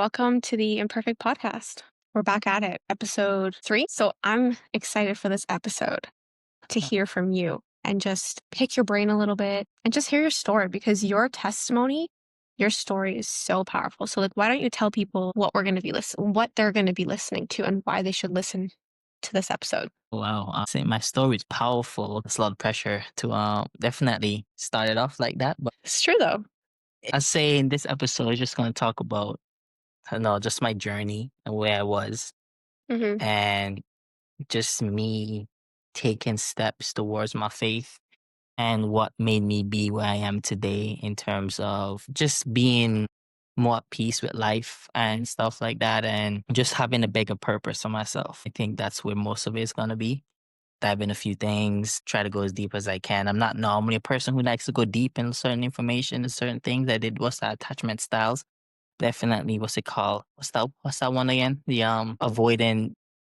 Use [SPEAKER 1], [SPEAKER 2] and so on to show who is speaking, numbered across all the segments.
[SPEAKER 1] Welcome to the Imperfect Podcast. We're back at it, episode 3. So I'm excited for this episode to hear from you and just pick your brain a little bit and just hear your story because your testimony, your story is so powerful. So, why don't you tell people what they're going to be listening to and why they should listen to this episode?
[SPEAKER 2] Wow, I say my story is powerful. It's a lot of pressure to definitely start it off like that. But
[SPEAKER 1] It's true though.
[SPEAKER 2] I say in this episode, I'm just gonna talk about just my journey and where I was,
[SPEAKER 1] Hmm.
[SPEAKER 2] and just me taking steps towards my faith and what made me be where I am today in terms of just being more at peace with life and stuff like that, and just having a bigger purpose for myself. I think that's where most of it is gonna be. Dive in a few things, try to go as deep as I can. I'm not normally a person who likes to go deep in certain information and certain things. I did what's that attachment styles. Definitely what's it called? What's that one again? The avoidant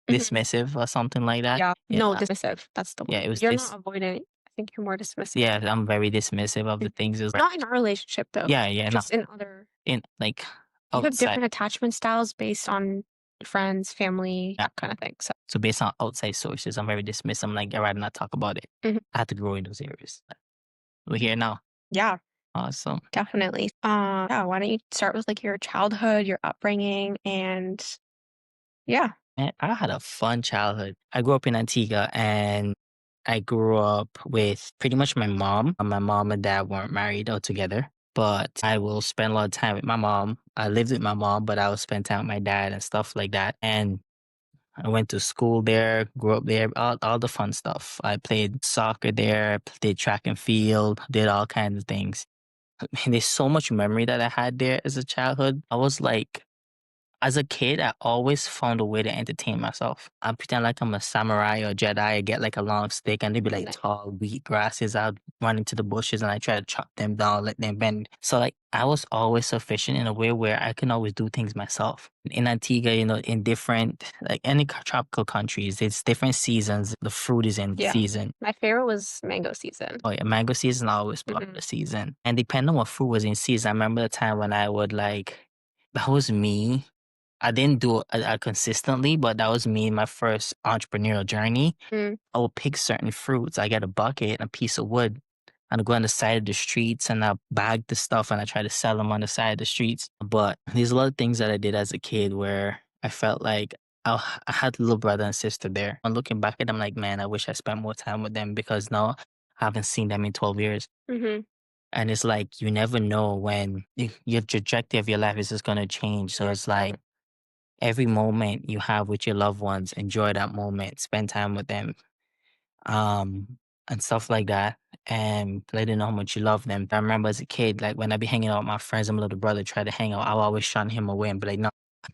[SPEAKER 1] Hmm.
[SPEAKER 2] dismissive or something like that.
[SPEAKER 1] Yeah.
[SPEAKER 2] Yeah.
[SPEAKER 1] No, dismissive. That's the
[SPEAKER 2] Yeah,
[SPEAKER 1] one.
[SPEAKER 2] it was
[SPEAKER 1] You're not
[SPEAKER 2] this
[SPEAKER 1] avoiding it. I think you're more dismissive.
[SPEAKER 2] yeah, I'm very dismissive of the things is
[SPEAKER 1] Not in our relationship though,
[SPEAKER 2] yeah, yeah, no.
[SPEAKER 1] just in other.
[SPEAKER 2] In like
[SPEAKER 1] You have
[SPEAKER 2] outside.
[SPEAKER 1] different attachment styles based on friends, family,
[SPEAKER 2] Yeah.
[SPEAKER 1] that kind of thing. So,
[SPEAKER 2] So based on outside sources, I'm very dismissive. I'm like, I'd rather not talk about it.
[SPEAKER 1] mhm.
[SPEAKER 2] I had to grow in those areas. We're here now.
[SPEAKER 1] Yeah,
[SPEAKER 2] Awesome.
[SPEAKER 1] definitely. Yeah, why don't you start with like your childhood, your upbringing, and yeah.
[SPEAKER 2] Man, I had a fun childhood. I grew up in Antigua and I grew up with pretty much my mom. My mom and dad weren't married or together, but I will spend a lot of time with my mom. I lived with my mom, but I would spend time with my dad and stuff like that. And I went to school there, grew up there, all the fun stuff. I played soccer there, did track and field, did all kinds of things. And there's so much memory that I had there as a childhood. I was like, as a kid, I always found a way to entertain myself. I pretend like I'm a samurai or Jedi. I get like a long stick and they'd be like
[SPEAKER 1] Nice.
[SPEAKER 2] tall, wheat grasses. I'd run into the bushes and I try to chop them down, let them bend. So like I was always sufficient in a way where I can always do things myself. In Antigua, in different, like any tropical countries, it's different seasons. The fruit is in
[SPEAKER 1] Yeah.
[SPEAKER 2] season.
[SPEAKER 1] My favorite was mango season.
[SPEAKER 2] Oh yeah, mango season always part of
[SPEAKER 1] Hmm.
[SPEAKER 2] the season. And depending on what fruit was in season, I remember the time when I would like, that was me. I didn't do it consistently, but that was me in my first entrepreneurial journey.
[SPEAKER 1] Mm.
[SPEAKER 2] I would pick certain fruits. I get a bucket and a piece of wood, and I go on the side of the streets and I bag the stuff and I try to sell them on the side of the streets. But there's a lot of things that I did as a kid where I felt like I had a little brother and sister there. And looking back at them, like, man, I wish I spent more time with them because now I haven't seen them in 12 years.
[SPEAKER 1] Hmm.
[SPEAKER 2] And it's like you never know when your trajectory of your life is just going to change. So it's like, every moment you have with your loved ones, enjoy that moment, spend time with them, um, and stuff like that, and let them know how much you love them. I remember as a kid, like when I be hanging out with my friends and my little brother try to hang out, I'll always shun him away and be like, no.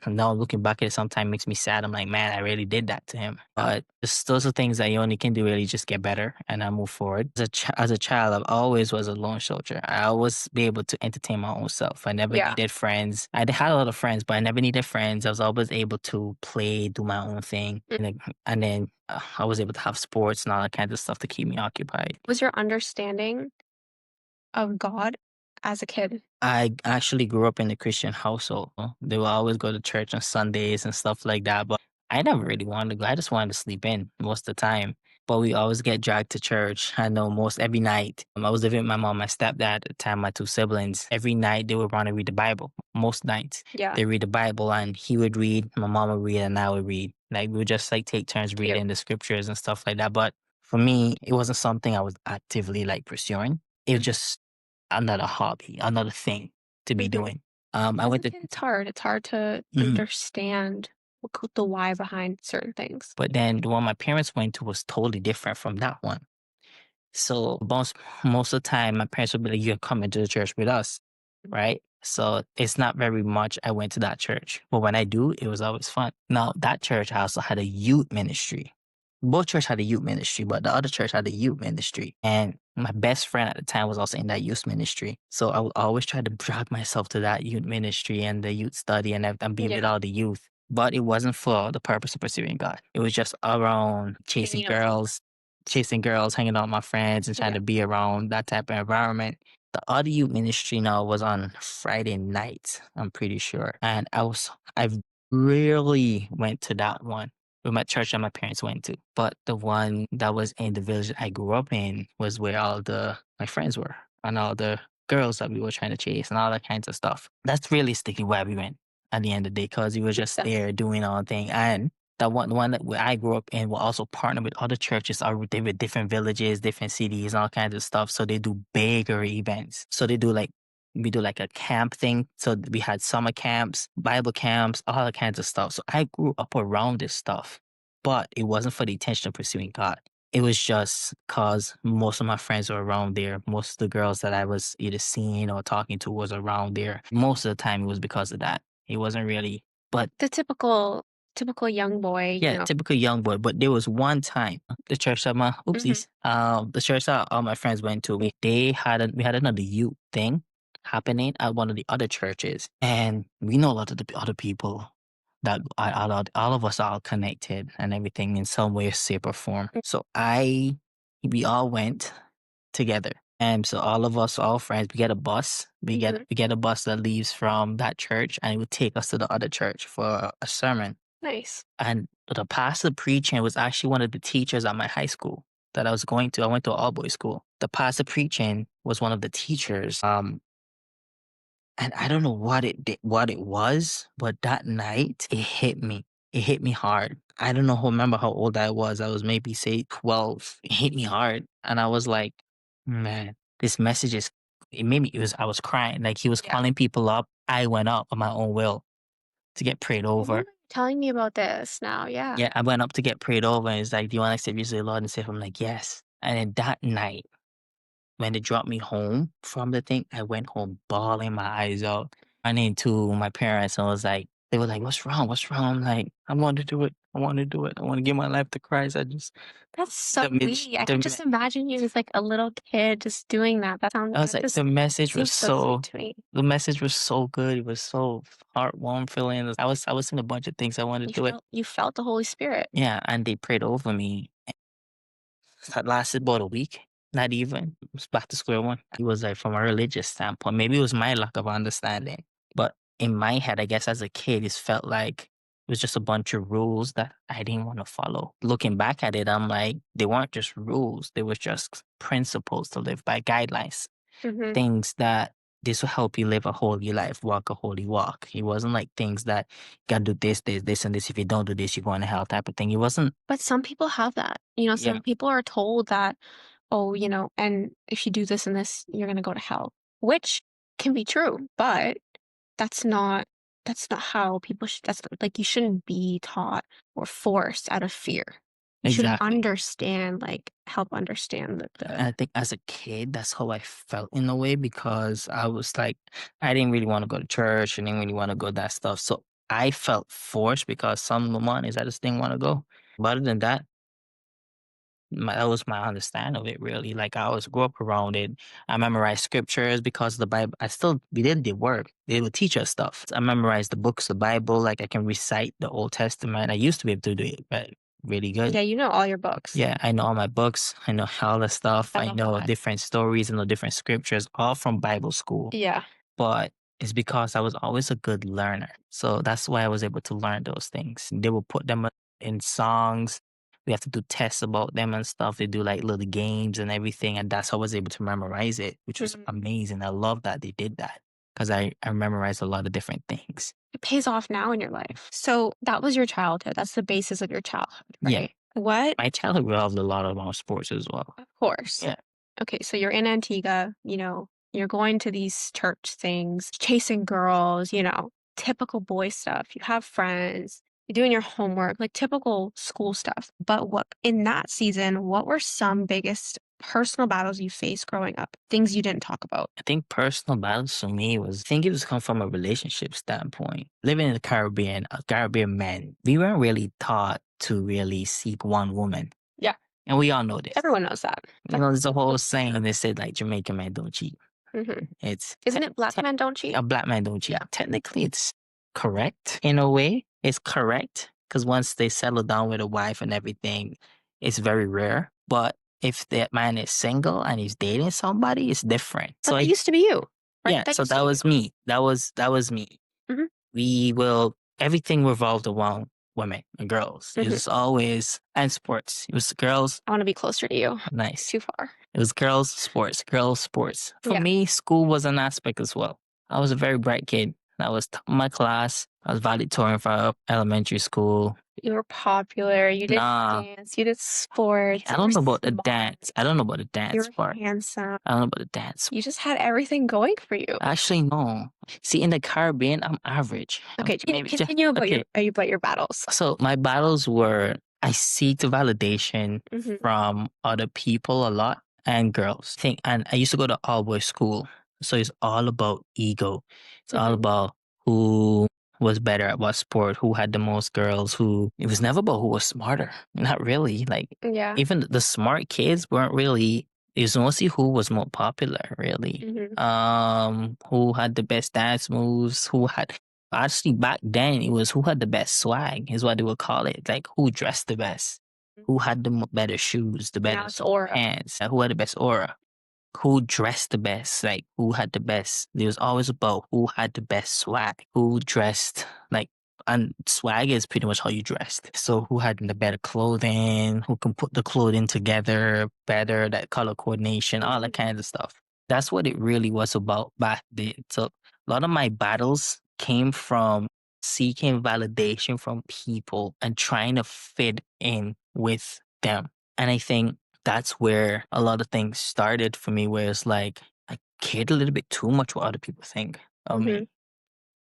[SPEAKER 2] Now looking back at it, sometimes makes me sad. I'm like, man, I really did that to him. But just, those are things that you only can do. Really, just get better and I move forward. As a child, I always was a lone soldier. I always be able to entertain my own self. I never
[SPEAKER 1] Yeah.
[SPEAKER 2] needed friends. I had a lot of friends, but I never needed friends. I was always able to play, do my own thing,
[SPEAKER 1] Mm.
[SPEAKER 2] and then I was able to have sports and all that kind of stuff to keep me occupied.
[SPEAKER 1] Was your understanding of God as a kid?
[SPEAKER 2] I actually grew up in a Christian household. They would always go to church on Sundays and stuff like that. But I never really wanted to go. I just wanted to sleep in most of the time. But we always get dragged to church. I know most every night. I was living with my mom, my stepdad at the time, my two siblings. Every night they would want to read the Bible. Most nights
[SPEAKER 1] Yeah.
[SPEAKER 2] they read the Bible and he would read, my mom would read, and I would read. Like we would just like take turns
[SPEAKER 1] Cute.
[SPEAKER 2] reading the scriptures and stuff like that. But for me, it wasn't something I was actively like pursuing. It was just another hobby, another thing to be
[SPEAKER 1] Hmm.
[SPEAKER 2] doing. I
[SPEAKER 1] As a
[SPEAKER 2] went to,
[SPEAKER 1] kid, it's hard. It's hard to
[SPEAKER 2] mhm.
[SPEAKER 1] understand the why behind certain things.
[SPEAKER 2] But then the one my parents went to was totally different from that one. So most of the time, my parents would be like, "You're coming to the church with us, right?" So it's not very much I went to that church, but when I do, it was always fun. Now that church also had a youth ministry. Both church had a youth ministry, but the other church had a youth ministry. And my best friend at the time was also in that youth ministry. So I would always try to drag myself to that youth ministry and the youth study and be with
[SPEAKER 1] Yeah.
[SPEAKER 2] all the youth. But it wasn't for the purpose of pursuing God. It was just around
[SPEAKER 1] Hanging out with
[SPEAKER 2] chasing girls, hanging out with my friends and trying
[SPEAKER 1] yeah.
[SPEAKER 2] to be around that type of environment. The other youth ministry now was on Friday nights, I'm pretty sure. And I rarely went to that one with my church that my parents went to. But the one that was in the village I grew up in was where all the my friends were and all the girls that we were trying to chase and all that kinds of stuff. That's realistically why we went at the end of the day, because we were
[SPEAKER 1] Makes
[SPEAKER 2] just
[SPEAKER 1] sense.
[SPEAKER 2] there doing our thing. And the one that where I grew up in will also partner with other churches. They with different villages, different cities, and all kinds of stuff. So they do bigger events. So they do like we do like a camp thing. So we had summer camps, Bible camps, all that kinds of stuff. So I grew up around this stuff, but it wasn't for the intention of pursuing God. It was just cause most of my friends were around there. Most of the girls that I was either seeing or talking to was around there. Most of the time it was because of that. It wasn't really, but
[SPEAKER 1] The typical young boy, you
[SPEAKER 2] yeah,
[SPEAKER 1] know.
[SPEAKER 2] typical young boy. But there was one time the church that my
[SPEAKER 1] Mhm.
[SPEAKER 2] oopsies, the church that all my friends went to, we had another youth thing happening at one of the other churches, and we know a lot of the other people that all of us are connected and everything in some way, shape, or form. So we all went together. And so all of us, all friends, we get a bus.
[SPEAKER 1] Mhm.
[SPEAKER 2] We get a bus that leaves from that church, and it would take us to the other church for a sermon.
[SPEAKER 1] Nice.
[SPEAKER 2] And the pastor preaching was actually one of the teachers at my high school that I was going to. I went to an all boys school. The pastor preaching was one of the teachers. And I don't know what it was, but that night it hit me. It hit me hard. I don't know, remember how old I was. I was maybe say 12. It hit me hard, and I was like, man, this message is. It made me. It was. I was crying. Like he was
[SPEAKER 1] Yeah.
[SPEAKER 2] calling people up. I went up on my own will to get prayed
[SPEAKER 1] I
[SPEAKER 2] over.
[SPEAKER 1] remember you telling me about this now, yeah.
[SPEAKER 2] Yeah, I went up to get prayed over, and it's like, "Do you want to accept Jesus as your Lord and Savior?" I'm like, "Yes." And then that night, when they dropped me home from the thing, I went home bawling my eyes out, running to my parents, and was like, they were like, "What's wrong? What's wrong?" I'm like, "I want to do it. I want to do it. I want to give my life to Christ." I just
[SPEAKER 1] That's so
[SPEAKER 2] the message,
[SPEAKER 1] sweet. I could just imagine you as, like, a little kid just doing that.
[SPEAKER 2] I was
[SPEAKER 1] That
[SPEAKER 2] like,
[SPEAKER 1] just seems so sweet to me.
[SPEAKER 2] the message was so good. It was so heartwarming feeling. I was in a bunch of things. I wanted to do it.
[SPEAKER 1] You felt the Holy Spirit.
[SPEAKER 2] Yeah, and they prayed over me. That lasted about a week, not even. It was back to square one. It was like from a religious standpoint. Maybe it was my lack of understanding. But in my head, I guess as a kid, it felt like it was just a bunch of rules that I didn't want to follow. Looking back at it, I'm like, they weren't just rules, they was just principles to live by, guidelines,
[SPEAKER 1] Mhm.
[SPEAKER 2] things that this will help you live a holy life, walk a holy walk. It wasn't like things that you gotta do this, and this. If you don't do this, you're going to hell type of thing. It wasn't,
[SPEAKER 1] But some people have that. You know,
[SPEAKER 2] yeah,
[SPEAKER 1] some people are told that, "Oh, you know, and if you do this and this, you're gonna go to hell," which can be true, but that's not that's not how people should that's like, you shouldn't be taught or forced out of fear. You should
[SPEAKER 2] exactly.
[SPEAKER 1] understand, like, help understand the
[SPEAKER 2] And I think as a kid, that's how I felt in a way because I was like, I didn't really want to go to church. I didn't really want to go that stuff. So I felt forced because some of is I just didn't want to go. But other than that, that was my understanding of it really. Like I always grew up around it. I memorized scriptures because of the Bible. We did the work. They would teach us stuff. I memorized the books, the Bible. Like I can recite the Old Testament. I used to be able to do it, but really good.
[SPEAKER 1] Yeah, you know all your books.
[SPEAKER 2] Yeah, I know all my books. I know all the stuff.
[SPEAKER 1] I
[SPEAKER 2] I
[SPEAKER 1] love
[SPEAKER 2] know
[SPEAKER 1] that.
[SPEAKER 2] different stories and the different scriptures, all from Bible school.
[SPEAKER 1] Yeah.
[SPEAKER 2] But it's because I was always a good learner. So that's why I was able to learn those things. They will put them in songs. We have to do tests about them and stuff. They do like little games and everything. And that's how I was able to memorize it, which was
[SPEAKER 1] Mhm.
[SPEAKER 2] amazing. I love that they did that because I memorized a lot of different things.
[SPEAKER 1] It pays off now in your life. So, that was your childhood. That's the basis of your childhood,
[SPEAKER 2] Yeah.
[SPEAKER 1] right? What
[SPEAKER 2] My childhood revolved a lot around sports as well.
[SPEAKER 1] Of course.
[SPEAKER 2] Yeah.
[SPEAKER 1] Okay, so you're in Antigua, you know, you're going to these church things, chasing girls, you know, typical boy stuff. You have friends, you're doing your homework, like typical school stuff. But what in that season, what were some biggest personal battles you faced growing up? Things you didn't talk about?
[SPEAKER 2] I think personal balance for me was, I think it was come from a relationship standpoint. Living in the Caribbean, Caribbean men, we weren't really taught to really seek one woman.
[SPEAKER 1] Yeah,
[SPEAKER 2] And we all know this.
[SPEAKER 1] everyone knows that.
[SPEAKER 2] You know, there's a whole saying that said like Jamaican men don't cheat.
[SPEAKER 1] Hmm.
[SPEAKER 2] It's
[SPEAKER 1] Isn't it black men don't cheat?
[SPEAKER 2] a black man don't cheat.
[SPEAKER 1] Yeah.
[SPEAKER 2] Technically, it's correct in a way. It's correct because once they settle down with a wife and everything, it's very rare. But If that man is single and he's dating somebody, it's different.
[SPEAKER 1] But that used to be you, right?
[SPEAKER 2] Yeah,
[SPEAKER 1] That
[SPEAKER 2] so
[SPEAKER 1] used to
[SPEAKER 2] that
[SPEAKER 1] be
[SPEAKER 2] was me. That was me.
[SPEAKER 1] you. Mhm,
[SPEAKER 2] We will everything revolved around women and girls. It
[SPEAKER 1] mhm.
[SPEAKER 2] was always and sports. It was girls,
[SPEAKER 1] I wanna be closer to you.
[SPEAKER 2] nice.
[SPEAKER 1] Too far.
[SPEAKER 2] It was girls, sports, girls, sports. For
[SPEAKER 1] Yeah.
[SPEAKER 2] me, school was an aspect as well. I was a very bright kid. I was top of my class. I was valedictorian for elementary school.
[SPEAKER 1] You were popular, you did
[SPEAKER 2] Nah,
[SPEAKER 1] dance, you did sports,
[SPEAKER 2] I
[SPEAKER 1] you were
[SPEAKER 2] don't know about the
[SPEAKER 1] smart,
[SPEAKER 2] dance. I don't know about the
[SPEAKER 1] you
[SPEAKER 2] dance
[SPEAKER 1] were
[SPEAKER 2] part.
[SPEAKER 1] handsome.
[SPEAKER 2] I don't know about the dance.
[SPEAKER 1] You just had everything going for you.
[SPEAKER 2] Actually, no. See, in the Caribbean, I'm average.
[SPEAKER 1] Okay,
[SPEAKER 2] Maybe just
[SPEAKER 1] continue
[SPEAKER 2] okay.
[SPEAKER 1] about your battles.
[SPEAKER 2] So my battles were I seek validation
[SPEAKER 1] Mhm,
[SPEAKER 2] from other people a lot and girls. And I used to go to all boys school. So it's all about ego. It's all
[SPEAKER 1] mhm.
[SPEAKER 2] about who was better at what sport, who had the most girls, who it was never about who was smarter. Not really. Like
[SPEAKER 1] Yeah.
[SPEAKER 2] even the smart kids weren't really it was mostly who was more popular, really.
[SPEAKER 1] Mhm,
[SPEAKER 2] Who had the best dance moves, who had actually, back then, it was who had the best swag, is what they would call it. Like who dressed the best,
[SPEAKER 1] mhm.
[SPEAKER 2] who had the better shoes, the
[SPEAKER 1] Now
[SPEAKER 2] better
[SPEAKER 1] it's aura.
[SPEAKER 2] pants, who had the best aura, who dressed the best, like who had the best. It was always about who had the best swag, who dressed like. And swag is pretty much how you dressed. So who had the better clothing, who can put the clothing together better, that color coordination, all that
[SPEAKER 1] Mhm,
[SPEAKER 2] kinds of stuff. That's what it really was about back then. So a lot of my battles came from seeking validation from people and trying to fit in with them. And I think that's where a lot of things started for me, where it's like I cared a little bit too much what other people think of
[SPEAKER 1] mhm.
[SPEAKER 2] me.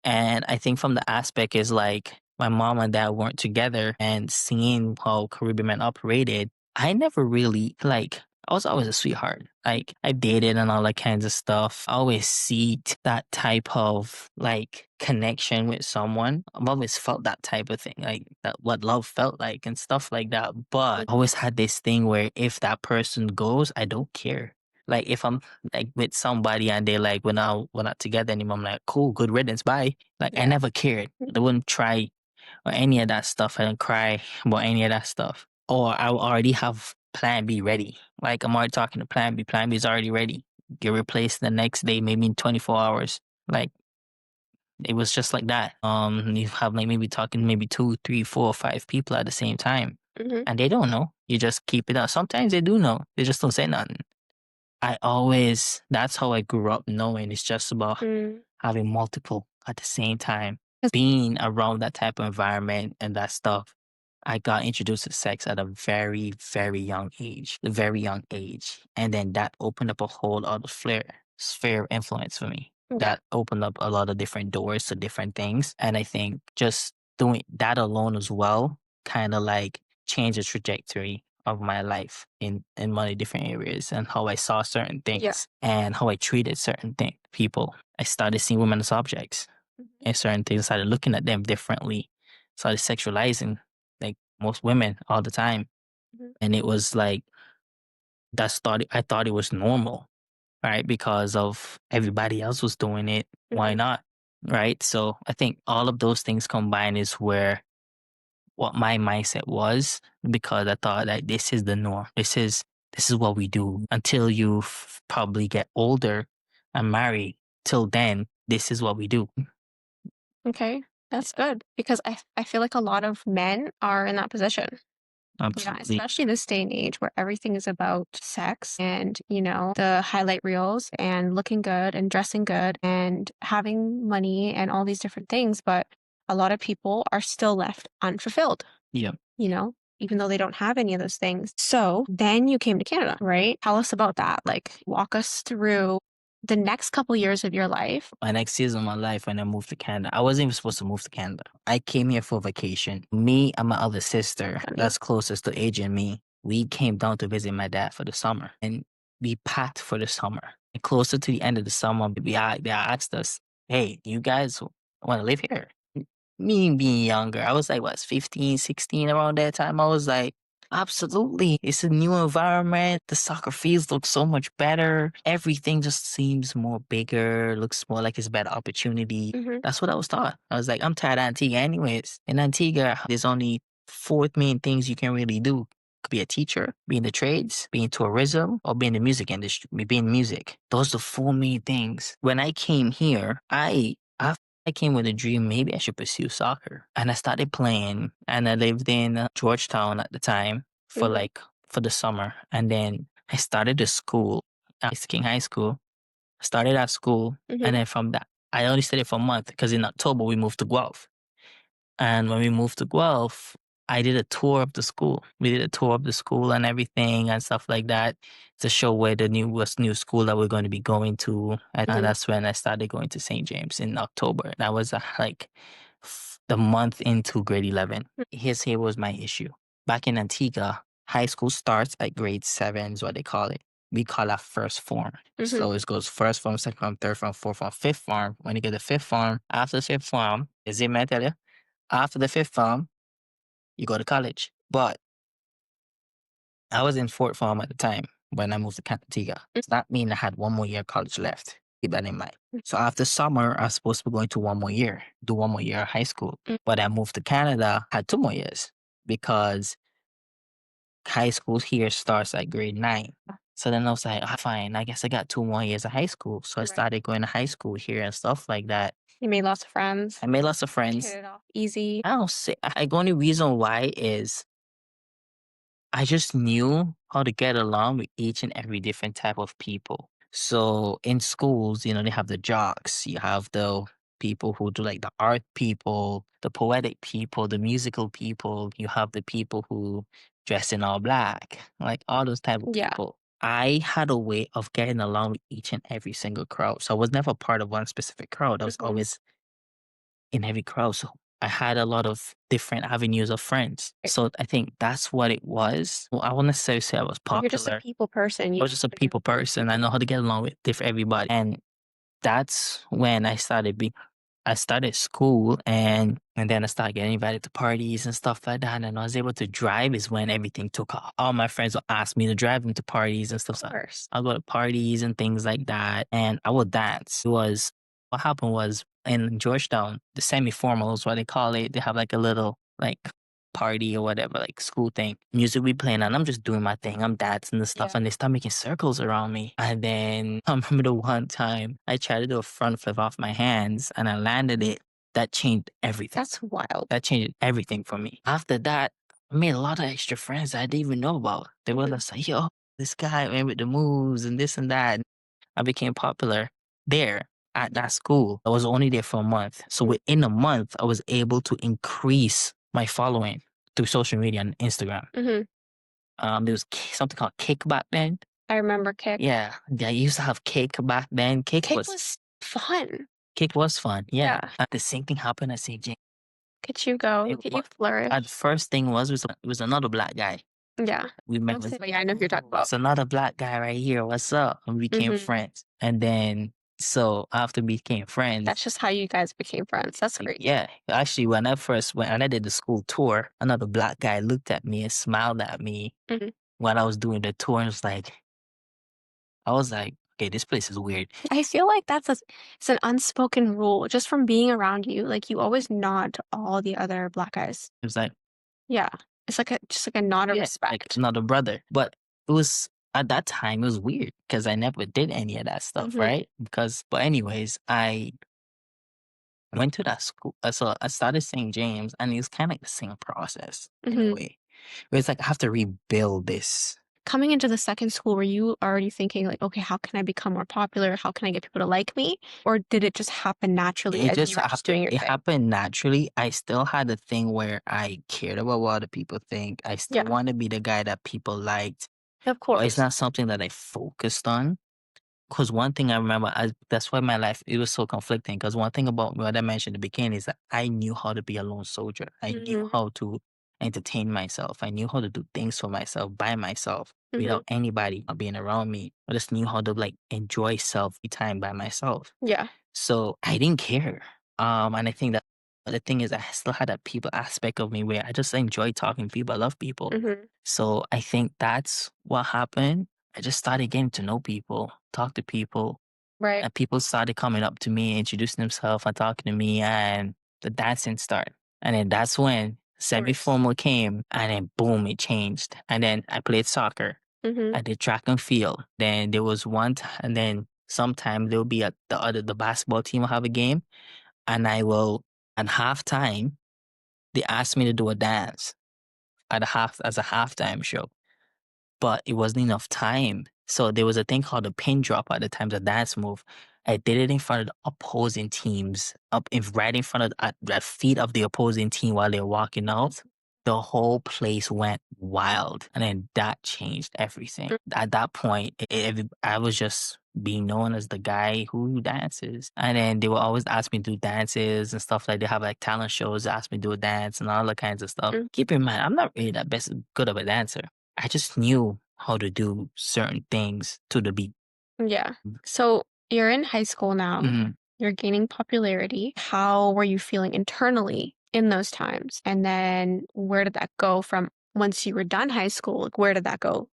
[SPEAKER 2] And I think from the aspect is like my mom and dad weren't together and seeing how Caribbean men operated, I never really like I was always a sweetheart. Like I dated and all that kinds of stuff. I always seeked that type of like connection with someone. I've always felt that type of thing, like that what love felt like and stuff like that. But I always had this thing where if that person goes, I don't care. Like if I'm like with somebody and they're like we're not together anymore. I'm like, cool, good riddance, bye. Like I
[SPEAKER 1] Yeah.
[SPEAKER 2] never cared. I wouldn't try or any of that stuff. I didn't cry about any of that stuff. Or I already have plan B ready. Like I'm already talking to plan B. Plan B is already ready. Get replaced the next day, maybe in 24 hours. Like it was just like that. You have like maybe talking maybe two, three, four, five people at the same time.
[SPEAKER 1] Mhm,
[SPEAKER 2] And they don't know. You just keep it up. Sometimes they do know. They just don't say nothing. That's how I grew up knowing it's just about
[SPEAKER 1] mm.
[SPEAKER 2] having multiple at the same time. Being around that type of environment and that stuff, I got introduced to sex at a very, very young age, a very young age. And then that opened up a whole other sphere of influence for me.
[SPEAKER 1] Yeah.
[SPEAKER 2] That opened up a lot of different doors to different things. And I think just doing that alone as well kind of like changed the trajectory of my life in many different areas and how I saw certain
[SPEAKER 1] Yeah.
[SPEAKER 2] things and how I treated certain people. I started seeing women as objects
[SPEAKER 1] Mhm,
[SPEAKER 2] and certain things. I started looking at them differently. Started sexualizing like most women all the time.
[SPEAKER 1] mhm,
[SPEAKER 2] And it was like I thought it was normal, right? Because of everybody else was doing it. Why
[SPEAKER 1] mhm.
[SPEAKER 2] not? Right. So I think all of those things combined is where what my mindset was because I thought that this is the norm. This is what we do until you probably get older and marry. Till then, this is what we do.
[SPEAKER 1] Okay, that's good because I feel like a lot of men are in that position. Yeah,
[SPEAKER 2] Absolutely.
[SPEAKER 1] especially this day and age where everything is about sex and, the highlight reels and looking good and dressing good and having money and all these different things. But a lot of people are still left unfulfilled,
[SPEAKER 2] Yeah.
[SPEAKER 1] you know, even though they don't have any of those things. So then you came to Canada, right? Tell us about that. Like, walk us through the next couple years of your life.
[SPEAKER 2] My next season of my life when I moved to Canada. I wasn't even supposed to move to Canada. I came here for vacation. Me and my other sister,
[SPEAKER 1] Funny.
[SPEAKER 2] that's closest to age and me, we came down to visit my dad for the summer. And we packed for the summer. And closer to the end of the summer, they asked us, hey, you guys want to live here? Me being younger, I was like, what, 15, 16 around that time. I was like, absolutely. It's a new environment. The soccer fields look so much better. Everything just seems more bigger, looks more like it's a better opportunity.
[SPEAKER 1] Hmm.
[SPEAKER 2] That's what I was taught. I was like, I'm tired of Antigua anyways. In Antigua, there's only four main things you can really do. Could be a teacher, be in the trades, be in tourism, or be in the music industry, be in music. Those are the four main things. When I came here, I came with a dream. Maybe I should pursue soccer, and I started playing. And I lived in Georgetown at the time for
[SPEAKER 1] Mhm.
[SPEAKER 2] like for the summer, and then I started a school, King High School. Started at school, and
[SPEAKER 1] Mhm.
[SPEAKER 2] then from that, I only stayed for a month because in October we moved to Guelph. And when we moved to Guelph, I did a tour of the school. We did a tour of the school and everything and stuff like that to show where the new school that we're going to be going to. And
[SPEAKER 1] Mhm.
[SPEAKER 2] that's when I started going to St. James in October. That was like the month into grade 11. Here was my issue. Back in Antigua, high school starts at grade 7 is what they call it. We call that first form.
[SPEAKER 1] Mhm.
[SPEAKER 2] So it goes first form, second form, third form, fourth form, fifth form. When you get to fifth form, after the fifth form, is it meant to after the fifth form, you go to college. But I was in fourth form at the time when I moved to Canantigua. Does that mean I had one more year of college left? Keep that in mind. So after summer, I was supposed to be going to one more year, do one more year of high school. But I moved to Canada, had 2 more years because high school here starts at grade 9. So then I was like, "Ah, fine, I guess I got 2 more years of high school." So I
[SPEAKER 1] Right.
[SPEAKER 2] started going to high school here and stuff like that.
[SPEAKER 1] You made lots of friends.
[SPEAKER 2] I made lots of
[SPEAKER 1] Hit
[SPEAKER 2] friends.
[SPEAKER 1] it off easy.
[SPEAKER 2] I don't say, the only reason why is I just knew how to get along with each and every different type of people. So in schools, they have the jocks, you have the people who do like the art people, the poetic people, the musical people, you have the people who dress in all black, like all those type of
[SPEAKER 1] Yeah.
[SPEAKER 2] people. I had a way of getting along with each and every single crowd. So I was never part of one specific crowd. I was
[SPEAKER 1] Mhm.
[SPEAKER 2] always in every crowd. So I had a lot of different avenues of friends. So I think that's what it was. Well, I won't necessarily say I was
[SPEAKER 1] You're just a
[SPEAKER 2] popular.
[SPEAKER 1] people person.
[SPEAKER 2] I
[SPEAKER 1] You
[SPEAKER 2] was
[SPEAKER 1] know
[SPEAKER 2] just
[SPEAKER 1] how
[SPEAKER 2] a
[SPEAKER 1] to get
[SPEAKER 2] people
[SPEAKER 1] along with
[SPEAKER 2] person. I
[SPEAKER 1] people.
[SPEAKER 2] know how to get along with different everybody. And that's when I started school and then I started getting invited to parties and stuff like that. And I was able to drive is when everything took off. All my friends would ask me to drive them to parties and
[SPEAKER 1] Of
[SPEAKER 2] stuff. So
[SPEAKER 1] course.
[SPEAKER 2] I'll go to parties and things like that. And I would dance. What happened was in Georgetown, the semi-formal is what they call it. They have like a little like party or whatever, like school thing. Music we playing and I'm just doing my thing. I'm dancing and stuff
[SPEAKER 1] Yeah.
[SPEAKER 2] and they start making circles around me. And then I remember the one time I tried to do a front flip off my hands and I landed it. That changed everything.
[SPEAKER 1] That's wild.
[SPEAKER 2] That changed everything for me. After that, I made a lot of extra friends I didn't even know about. They were
[SPEAKER 1] Mhm.
[SPEAKER 2] just like, yo, this guy man with the moves and this and that. I became popular there at that school. I was only there for a month. So
[SPEAKER 1] Mhm.
[SPEAKER 2] within a month, I was able to increase my following through social media and Instagram.
[SPEAKER 1] Mhm.
[SPEAKER 2] There was something called Kick back then.
[SPEAKER 1] I remember Kick.
[SPEAKER 2] Yeah, I used to have Kick back then.
[SPEAKER 1] Kick was fun.
[SPEAKER 2] Kick was fun. Yeah,
[SPEAKER 1] Yeah.
[SPEAKER 2] the same thing happened at St. James.
[SPEAKER 1] Look at you go.
[SPEAKER 2] It,
[SPEAKER 1] Look at
[SPEAKER 2] wa-
[SPEAKER 1] you flourish.
[SPEAKER 2] at first thing was another black guy.
[SPEAKER 1] Yeah.
[SPEAKER 2] We met
[SPEAKER 1] Don't say
[SPEAKER 2] with
[SPEAKER 1] but yeah, I know who you're talking about.
[SPEAKER 2] it's another black guy right here. What's up? And we became
[SPEAKER 1] Mhm.
[SPEAKER 2] friends. And then so after we became
[SPEAKER 1] That's
[SPEAKER 2] friends,
[SPEAKER 1] just how you guys became friends. That's great.
[SPEAKER 2] yeah. Actually, when I first went and I did the school tour, another black guy looked at me and smiled at me
[SPEAKER 1] Mhm.
[SPEAKER 2] when I was doing the tour and I was like, okay, this place is weird.
[SPEAKER 1] I feel like it's an unspoken rule just from being around you. Like you always nod to all the other black guys.
[SPEAKER 2] It was like,
[SPEAKER 1] Yeah. It's like a just like a nod of
[SPEAKER 2] yeah, like
[SPEAKER 1] respect.
[SPEAKER 2] another brother. But it was at that time it was weird because I never did any of that stuff,
[SPEAKER 1] Mhm.
[SPEAKER 2] right? But anyways, I went to that school. So I started St. James, and it was kind of like the same process in a
[SPEAKER 1] Mhm.
[SPEAKER 2] way. Where it's like I have to rebuild this.
[SPEAKER 1] Coming into the second school, were you already thinking like, okay, how can I become more popular? How can I get people to like me? Or did it just happen naturally
[SPEAKER 2] It
[SPEAKER 1] as
[SPEAKER 2] just
[SPEAKER 1] you were just doing your
[SPEAKER 2] it
[SPEAKER 1] thing?
[SPEAKER 2] happened naturally. I still had a thing where I cared about what other people think. I still
[SPEAKER 1] Yeah,
[SPEAKER 2] want to be the guy that people liked,
[SPEAKER 1] of
[SPEAKER 2] but it's
[SPEAKER 1] course.
[SPEAKER 2] not something that I focused on. Because one thing I remember, that's why my life it was so conflicting. Because one thing about what I mentioned in the beginning is that I knew how to be a lone soldier. I knew
[SPEAKER 1] Mhm.
[SPEAKER 2] how to entertain myself. I knew how to do things for myself by myself
[SPEAKER 1] Mhm.
[SPEAKER 2] without anybody being around me. I just knew how to like enjoy self time by myself.
[SPEAKER 1] Yeah.
[SPEAKER 2] So I didn't care. And I think that the thing is, I still had that people aspect of me where I just enjoy talking to people. I love people.
[SPEAKER 1] Mhm.
[SPEAKER 2] So I think that's what happened. I just started getting to know people, talk to people,
[SPEAKER 1] Right.
[SPEAKER 2] and people started coming up to me, introducing themselves and talking to me, and the dancing started. And then that's when
[SPEAKER 1] Course.
[SPEAKER 2] Semi-formal came and then boom, it changed. And then I played soccer.
[SPEAKER 1] Mhm.
[SPEAKER 2] I did track and field. Then there was one time, and then sometime there'll be the basketball team will have a game, and I will at halftime they asked me to do a dance at a half as a halftime show, but it wasn't enough time. So there was a thing called a pin drop at the time, the dance move. I did it in front of the opposing teams, right in front of at the feet of the opposing team while they were walking out. The whole place went wild, and then that changed everything.
[SPEAKER 1] Mm.
[SPEAKER 2] At that point, I was just being known as the guy who dances, and then they will always ask me to do dances and stuff like they have like talent shows, ask me to do a dance and all that kinds of stuff.
[SPEAKER 1] Mm.
[SPEAKER 2] Keep in mind, I'm not really that best good of a dancer. I just knew how to do certain things to the beat.
[SPEAKER 1] Yeah. So you're in high school now.
[SPEAKER 2] Mhm.
[SPEAKER 1] You're gaining popularity. How were you feeling internally in those times? And then where did that go from once you were done high school? Like, where did that go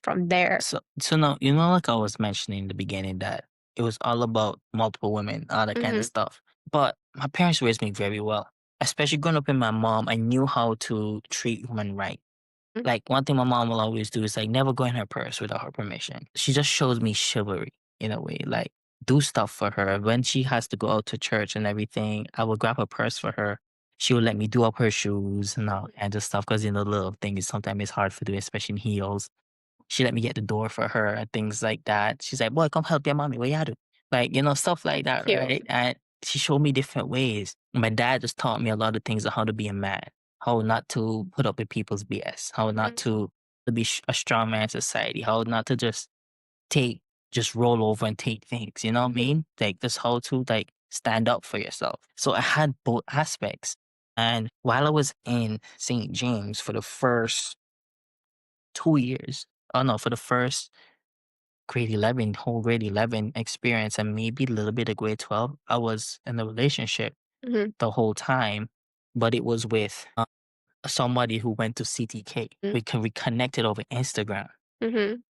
[SPEAKER 1] from there?
[SPEAKER 2] So now, you know, like I was mentioning in the beginning that it was all about multiple women, all that kind of
[SPEAKER 1] Mhm.
[SPEAKER 2] stuff. But my parents raised me very well. Especially growing up with my mom, I knew how to treat women right.
[SPEAKER 1] Mm.
[SPEAKER 2] Like one thing my mom will always do is like never go in her purse without her permission. She just shows me chivalry in a way, like do stuff for her. When she has to go out to church and everything, I will grab her purse for her. She would let me do up her shoes and all kinds of stuff because you know the little things sometimes it's hard for doing, especially in heels. She let me get the door for her and things like that. She's like, "Boy, come help your mommy. What you do?" Like, you know, stuff like that,
[SPEAKER 1] Cute.
[SPEAKER 2] right? And she showed me different ways. My dad just taught me a lot of things on how to be a man, how not to put up with people's BS, how not
[SPEAKER 1] Mm.
[SPEAKER 2] to be a strong man in society, how not to take, just roll over and take things. You know what I
[SPEAKER 1] Mhm.
[SPEAKER 2] mean? Like, just how to like stand up for yourself. So I had both aspects. And while I was in St. James for the first 2 years, oh no, for the first grade 11, whole grade 11 experience and maybe a little bit of grade 12, I was in a relationship
[SPEAKER 1] Mhm.
[SPEAKER 2] the whole time, but it was with somebody who went to CTK.
[SPEAKER 1] Mm.
[SPEAKER 2] We connected over Instagram.
[SPEAKER 1] Mhm.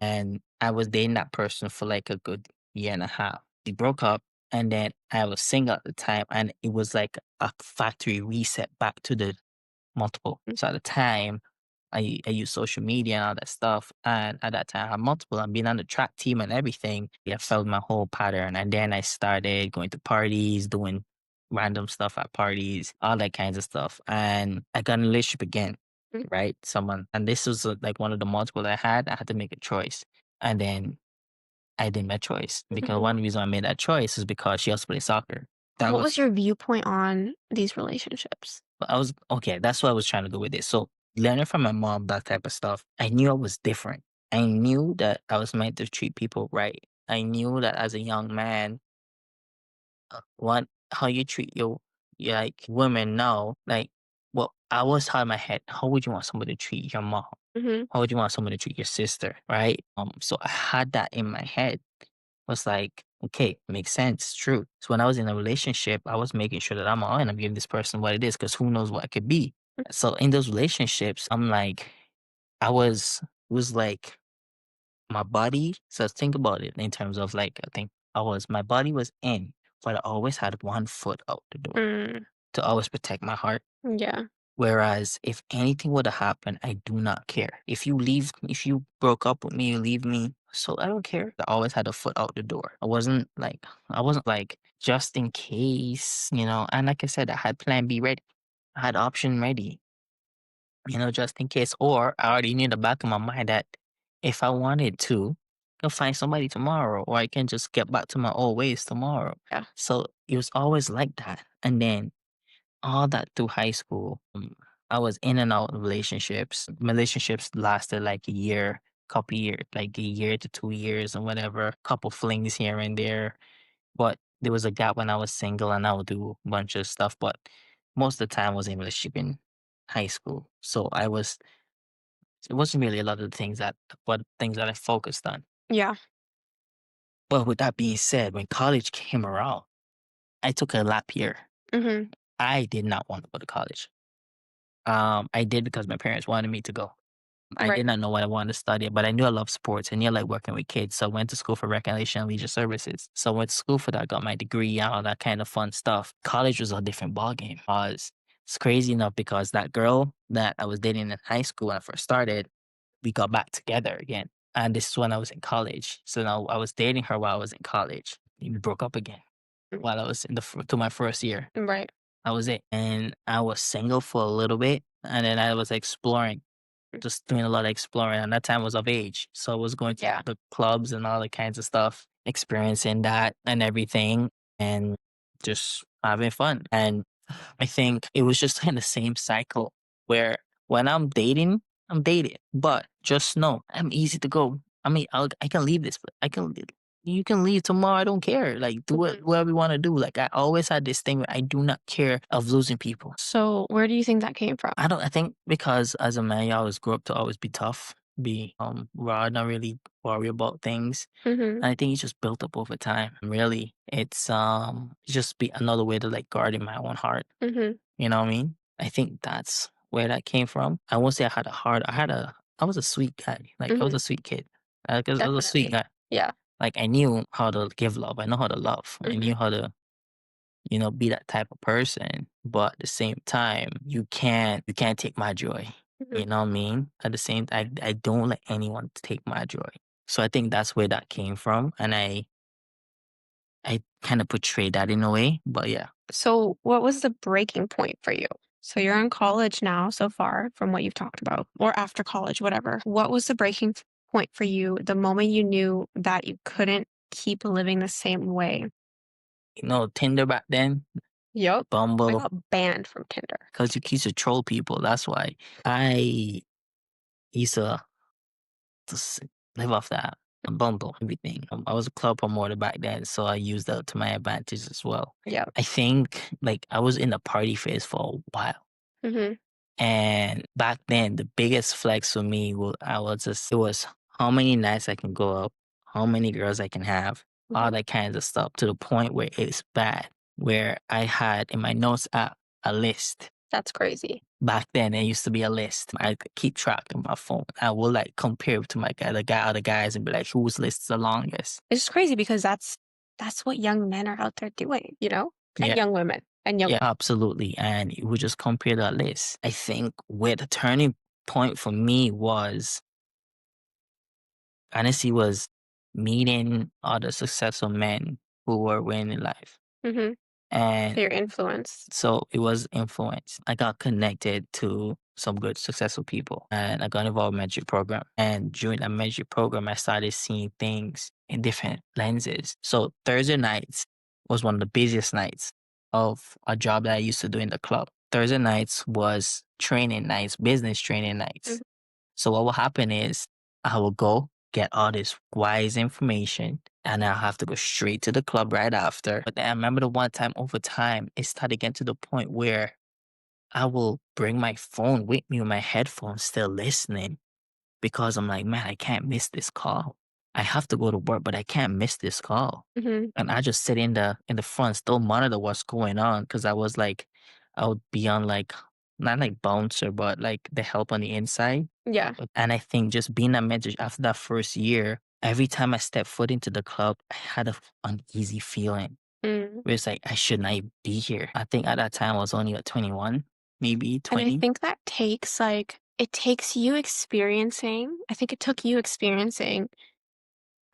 [SPEAKER 2] And I was dating that person for like a good year and a half. We broke up, and then I was single at the time, and it was like a factory reset back to the multiple.
[SPEAKER 1] Mm.
[SPEAKER 2] So at the time, I used social media and all that stuff. And at that time, I had multiple. And being on the track team and everything, yeah, I felt my whole pattern. And then I started going to parties, doing random stuff at parties, all that kinds of stuff. And I got in a relationship again,
[SPEAKER 1] Mm.
[SPEAKER 2] right? Someone, and this was like one of the multiple I had. I had to make a choice. And then I did my choice because
[SPEAKER 1] Mhm.
[SPEAKER 2] one reason I made that choice is because she also played soccer. That
[SPEAKER 1] What was
[SPEAKER 2] was
[SPEAKER 1] your viewpoint on these relationships?
[SPEAKER 2] I was okay, that's what I was trying to go with this. So learning from my mom, that type of stuff, I knew I was different. I knew that I was meant to treat people right. I knew that as a young man, what how you treat your like women now, like well, I always had in my head, how would you want somebody to treat your mom?
[SPEAKER 1] Mhm.
[SPEAKER 2] How would you want someone to treat your sister? Right? So I had that in my head. Was like, okay, makes sense, true. So when I was in a relationship, I was making sure that I'm all in. I'm giving this person what it is because who knows what it could be. So in those relationships, I'm like, I was like my body. So think about it in terms of like, I think my body was in, but I always had one foot out the door
[SPEAKER 1] Mm.
[SPEAKER 2] to always protect my heart.
[SPEAKER 1] Yeah.
[SPEAKER 2] Whereas if anything would have happened, I do not care. If you broke up with me, you leave me, so I don't care. I always had a foot out the door. I wasn't like just in case, you know. And like I said, I had plan B ready. I had option ready, you know, just in case. Or I already knew in the back of my mind that if I wanted to, I can find somebody tomorrow, or I can just get back to my old ways tomorrow.
[SPEAKER 1] Yeah.
[SPEAKER 2] So it was always like that. And then all that through high school, I was in and out of relationships. Relationships lasted like a year, couple years, like a year to 2 years and whatever. Couple flings here and there. But there was a gap when I was single and I would do a bunch of stuff. But most of the time I was in a relationship in high school. So it wasn't really a lot of the things that I focused on.
[SPEAKER 1] Yeah.
[SPEAKER 2] But with that being said, when college came around, I took a lap year.
[SPEAKER 1] Mhm.
[SPEAKER 2] I did not want to go to college. I did because my parents wanted me to go. I
[SPEAKER 1] Right.
[SPEAKER 2] did not know what I wanted to study, but I knew I loved sports. I knew I liked working with kids. So I went to school for recreation and leisure services. So I went to school for that, got my degree and all that kind of fun stuff. College was a different ballgame. It's crazy enough because that girl that I was dating in high school when I first started, we got back together again. And this is when I was in college. So now I was dating her while I was in college. We broke up again
[SPEAKER 1] Mm.
[SPEAKER 2] while I was to my first year.
[SPEAKER 1] Right.
[SPEAKER 2] That was it. And I was single for a little bit. And then I was exploring,
[SPEAKER 1] Mm.
[SPEAKER 2] just doing a lot of exploring. And that time I was of age. So I was going to
[SPEAKER 1] Yeah.
[SPEAKER 2] the clubs and all the kinds of stuff, experiencing that and everything, and just having fun. And I think it was just in the same cycle where when I'm dating, but just know I'm easy to go. I mean, I can leave this. You can leave tomorrow. I don't care. Like, do
[SPEAKER 1] Mhm.
[SPEAKER 2] whatever you want to do. Like, I always had this thing where I do not care of losing people.
[SPEAKER 1] So where do you think that came from?
[SPEAKER 2] I think because as a man, you always grew up to always be tough, be raw, not really worry about things.
[SPEAKER 1] Mhm.
[SPEAKER 2] And I think it's just built up over time. Really, it's just be another way to like guard in my own heart.
[SPEAKER 1] Mhm.
[SPEAKER 2] You know what I mean? I think that's where that came from. I won't say I had a hard. I was a sweet guy. Like I was
[SPEAKER 1] Mhm.
[SPEAKER 2] a sweet kid. I was a sweet
[SPEAKER 1] Definitely.
[SPEAKER 2] guy.
[SPEAKER 1] Yeah.
[SPEAKER 2] Like I knew how to give love. I know how to love. I
[SPEAKER 1] Mhm.
[SPEAKER 2] knew how to, be that type of person. But at the same time, you can't take my joy.
[SPEAKER 1] Mhm.
[SPEAKER 2] You know what I mean? At the same time, I don't let anyone take my joy. So I think that's where that came from, and I kind of portrayed that in a way. But yeah,
[SPEAKER 1] So what was the breaking point for you? So you're in college now so far from what you've talked about, or after college, whatever. What was the breaking point for you the moment you knew that you couldn't keep living the same way?
[SPEAKER 2] Tinder back then,
[SPEAKER 1] Yep. I
[SPEAKER 2] Bumble,
[SPEAKER 1] got banned from Tinder.
[SPEAKER 2] because you used to troll people. That's why I used to just live off that and Bumble, everything. I was a club promoter back then, so I used that to my advantage as well.
[SPEAKER 1] Yep.
[SPEAKER 2] I think like I was in the party phase for a while.
[SPEAKER 1] Mhm.
[SPEAKER 2] And back then, the biggest flex for me it was how many nights I can go up, how many girls I can have, all
[SPEAKER 1] Mhm.
[SPEAKER 2] that kinds of stuff to the point where it's bad. Where I had in my notes app a list.
[SPEAKER 1] That's crazy.
[SPEAKER 2] Back then, it used to be a list. I could keep track on my phone. I would like compare it to other guys, and be like, whose list is the longest?
[SPEAKER 1] It's just crazy because that's what young men are out there doing, and
[SPEAKER 2] Yeah,
[SPEAKER 1] young women and young.
[SPEAKER 2] yeah, absolutely. And we just compare that list. I think where the turning point for me was honestly was meeting other successful men who were winning in life.
[SPEAKER 1] Mhm.
[SPEAKER 2] And
[SPEAKER 1] Your influence.
[SPEAKER 2] so it was influence. I got connected to some good successful people and I got involved in a mentorship program. And during that mentorship program, I started seeing things in different lenses. So Thursday nights was one of the busiest nights of a job that I used to do in the club. Thursday nights was training nights, business training nights.
[SPEAKER 1] Mhm.
[SPEAKER 2] So what will happen is I will go get all this wise information and I'll have to go straight to the club right after. But then I remember the one time over time, it started getting to the point where I will bring my phone with me with my headphones still listening because I'm like, man, I can't miss this call. I have to go to work, but I can't miss this call.
[SPEAKER 1] Mhm.
[SPEAKER 2] And I just sit in the front, still monitor what's going on because I would be on like not like bouncer, but like the help on the inside.
[SPEAKER 1] Yeah.
[SPEAKER 2] And I think just being a mentor after that first year, every time I stepped foot into the club, I had a uneasy feeling
[SPEAKER 1] Mm.
[SPEAKER 2] where it's like I should not be here. I think at that time I was only at 21, maybe
[SPEAKER 1] And I
[SPEAKER 2] 20.
[SPEAKER 1] think that takes it takes you experiencing, I think it took you experiencing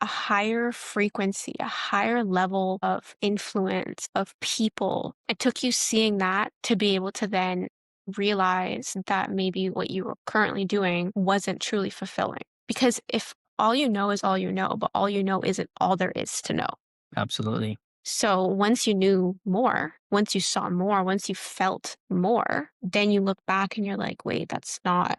[SPEAKER 1] a higher frequency, a higher level of influence of people. It took you seeing that to be able to then realize that maybe what you were currently doing wasn't truly fulfilling. Because if all you know is all you know, but all you know isn't all there is to know.
[SPEAKER 2] Absolutely.
[SPEAKER 1] So once you knew more, once you saw more, once you felt more, then you look back and you're like, wait, that's not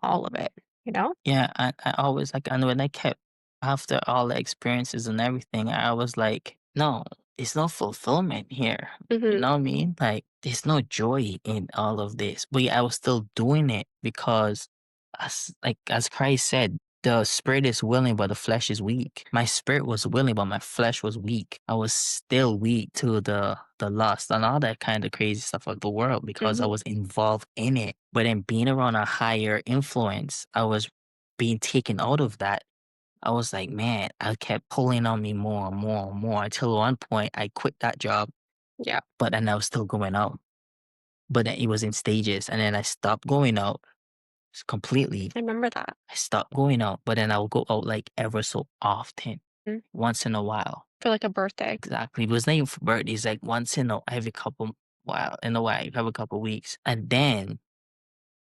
[SPEAKER 1] all of it, you know?
[SPEAKER 2] Yeah, I always like, and when I kept after all the experiences and everything, I was like, no, there's no fulfillment here. You
[SPEAKER 1] Hmm.
[SPEAKER 2] know what I mean? Like, there's no joy in all of this. But yeah, I was still doing it because, as Christ said, the spirit is willing, but the flesh is weak. My spirit was willing, but my flesh was weak. I was still weak to the lust and all that kind of crazy stuff of the world because I
[SPEAKER 1] Hmm.
[SPEAKER 2] was involved in it. But then being around a higher influence, I was being taken out of that. I was like, man, I kept pulling on me more and more and more until one point I quit that job,
[SPEAKER 1] Yeah.
[SPEAKER 2] but then I was still going out. but then it was in stages. And then I stopped going out completely.
[SPEAKER 1] I remember that.
[SPEAKER 2] I stopped going out, but then I would go out like ever so often,
[SPEAKER 1] Mm.
[SPEAKER 2] once in a while.
[SPEAKER 1] For, like, a birthday.
[SPEAKER 2] Exactly. It was not even for birthdays, like once in a every couple while in a while, every couple weeks. And then